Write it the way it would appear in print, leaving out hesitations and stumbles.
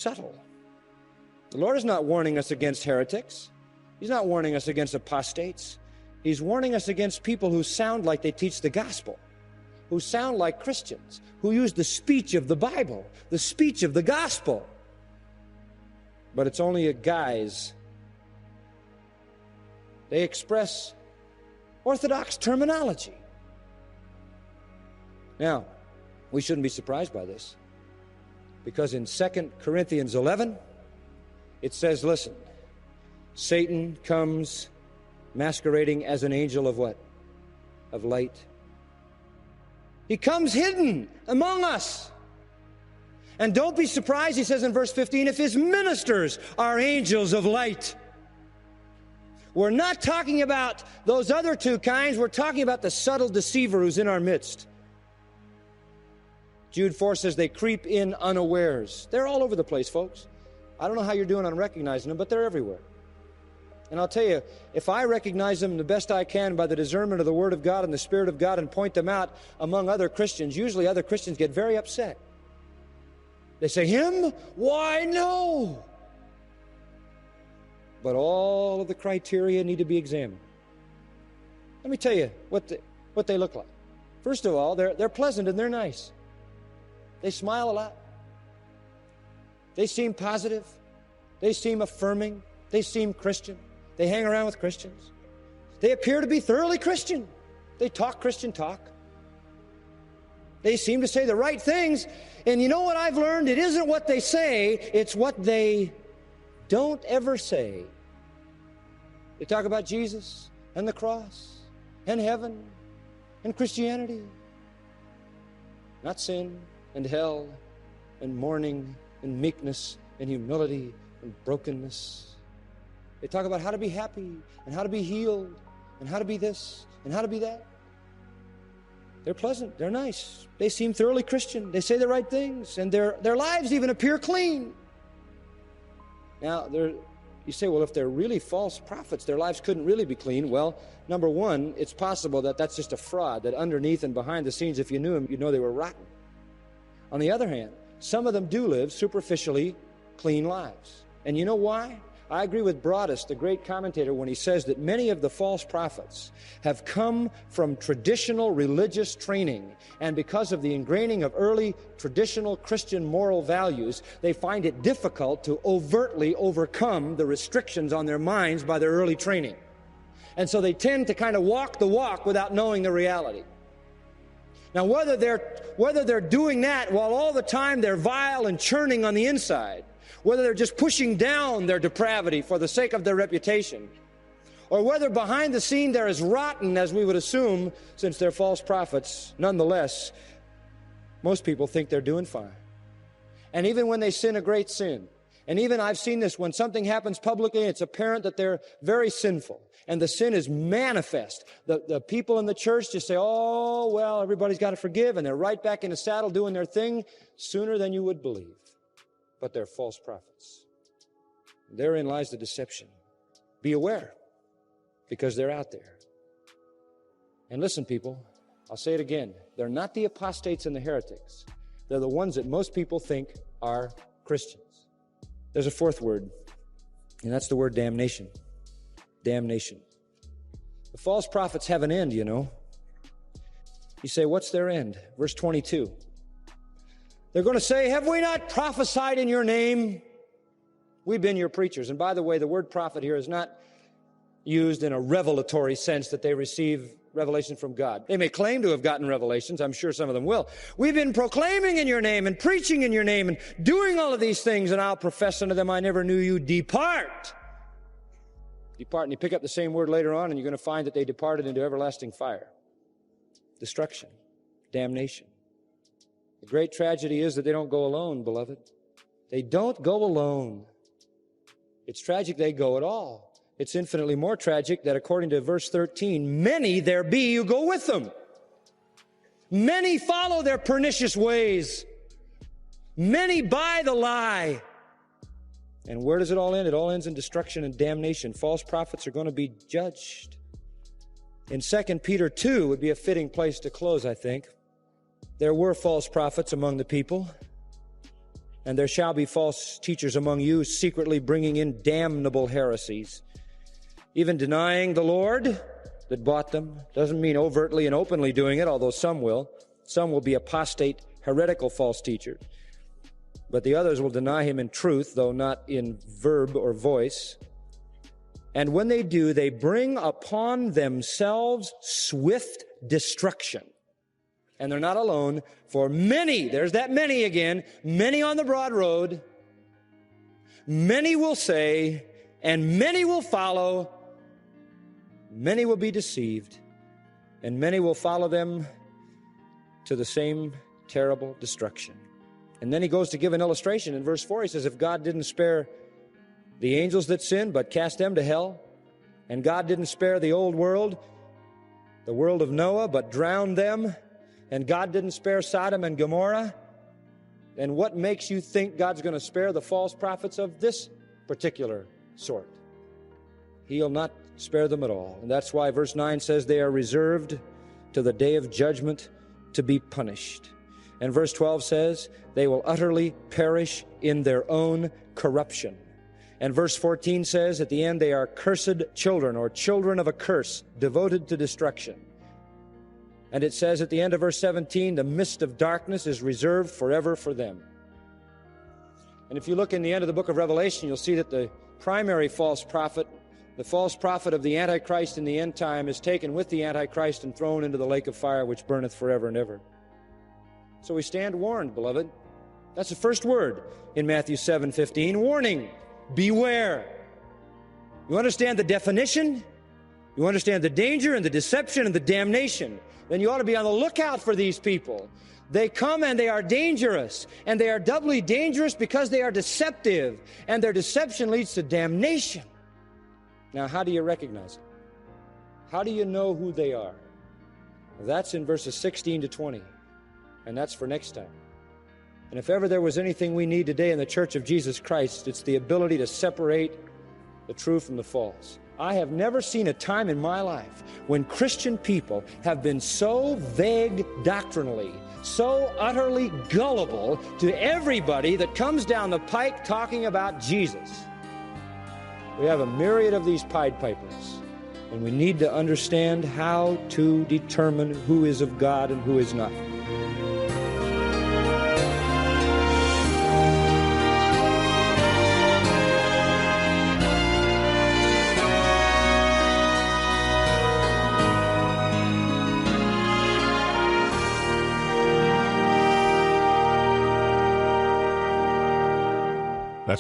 subtle. The Lord is not warning us against heretics. He's not warning us against apostates. He's warning us against people who sound like they teach the gospel, who sound like Christians, who use the speech of the Bible, the speech of the gospel. But it's only a guise. They express orthodox terminology. Now, we shouldn't be surprised by this, because in 2 Corinthians 11, it says, listen, Satan comes masquerading as an angel of what? Of light. He comes hidden among us. And don't be surprised, he says in verse 15, if his ministers are angels of light. We're not talking about those other two kinds. We're talking about the subtle deceiver who's in our midst. Jude 4 says they creep in unawares. They're all over the place, folks. I don't know how you're doing on recognizing them, but they're everywhere. And I'll tell you, if I recognize them the best I can by the discernment of the Word of God and the Spirit of God and point them out among other Christians, usually other Christians get very upset. They say, him? Why, no. But all of the criteria need to be examined. Let me tell you what they look like. First of all, they're pleasant and they're nice. They smile a lot. They seem positive. They seem affirming. They seem Christian. They hang around with Christians. They appear to be thoroughly Christian. They talk Christian talk. They seem to say the right things. And you know what I've learned? It isn't what they say, it's what they don't ever say. They talk about Jesus and the cross and heaven and Christianity. Not sin and hell and mourning and meekness and humility and brokenness. They talk about how to be happy and how to be healed and how to be this and how to be that. They're pleasant. They're nice. They seem thoroughly Christian. They say the right things, and their lives even appear clean. Now, you say, well, if they're really false prophets, their lives couldn't really be clean. Well, number one, it's possible that that's just a fraud, that underneath and behind the scenes, if you knew them, you'd know they were rotten. On the other hand, some of them do live superficially clean lives. And you know why? I agree with Broadus, the great commentator, when he says that many of the false prophets have come from traditional religious training, and because of the ingraining of early traditional Christian moral values, they find it difficult to overtly overcome the restrictions on their minds by their early training. And so they tend to kind of walk the walk without knowing the reality. Now, whether they're doing that while all the time they're vile and churning on the inside, whether they're just pushing down their depravity for the sake of their reputation, or whether behind the scene they're as rotten as we would assume, since they're false prophets, nonetheless, most people think they're doing fine. And even when they sin a great sin, and even I've seen this, when something happens publicly, it's apparent that they're very sinful, and the sin is manifest. The people in the church just say, oh, well, everybody's got to forgive, and they're right back in the saddle doing their thing sooner than you would believe. But they're false prophets. Therein lies the deception. Be aware, because they're out there. And listen, people, I'll say it again. They're not the apostates and the heretics. They're the ones that most people think are Christians. There's a fourth word, and that's the word damnation. Damnation. The false prophets have an end, you know. You say, what's their end? Verse 22. They're going to say, have we not prophesied in your name? We've been your preachers. And by the way, the word prophet here is not used in a revelatory sense that they receive revelation from God. They may claim to have gotten revelations. I'm sure some of them will. We've been proclaiming in your name and preaching in your name and doing all of these things, and I'll profess unto them, I never knew you. Depart. Depart. And you pick up the same word later on, and you're going to find that they departed into everlasting fire. Destruction. Damnation. The great tragedy is that they don't go alone, beloved. They don't go alone. It's tragic they go at all. It's infinitely more tragic that according to verse 13, many there be who go with them. Many follow their pernicious ways. Many buy the lie. And where does it all end? It all ends in destruction and damnation. False prophets are going to be judged. In 2 Peter 2 would be a fitting place to close, I think. There were false prophets among the people. And there shall be false teachers among you, secretly bringing in damnable heresies, even denying the Lord that bought them. Doesn't mean overtly and openly doing it, although some will. Some will be apostate, heretical false teachers. But the others will deny him in truth, though not in verb or voice. And when they do, they bring upon themselves swift destruction. And they're not alone, for many, there's that many again, many on the broad road, many will say, and many will follow, many will be deceived, and many will follow them to the same terrible destruction. And then he goes to give an illustration. In verse 4, he says, if God didn't spare the angels that sinned, but cast them to hell, and God didn't spare the old world, the world of Noah, but drowned them, and God didn't spare Sodom and Gomorrah, then what makes you think God's going to spare the false prophets of this particular sort? He'll not spare them at all. And that's why verse 9 says they are reserved to the day of judgment to be punished. And verse 12 says they will utterly perish in their own corruption. And verse 14 says at the end they are cursed children, or children of a curse, devoted to destruction. And it says at the end of verse 17, the mist of darkness is reserved forever for them. And if you look in the end of the book of Revelation, you'll see that the primary false prophet, the false prophet of the Antichrist in the end time, is taken with the Antichrist and thrown into the lake of fire which burneth forever and ever. So we stand warned, beloved. That's the first word in Matthew 7:15, warning, beware. You understand the definition? You understand the danger and the deception and the damnation? Then you ought to be on the lookout for these people. They come and they are dangerous, and they are doubly dangerous because they are deceptive, and their deception leads to damnation. Now, how do you recognize it? How do you know who they are? Well, that's in verses 16 to 20, and that's for next time. And if ever there was anything we need today in the Church of Jesus Christ, it's the ability to separate the true from the false. I have never seen a time in my life when Christian people have been so vague doctrinally, so utterly gullible to everybody that comes down the pike talking about Jesus. We have a myriad of these Pied Pipers, and we need to understand how to determine who is of God and who is not.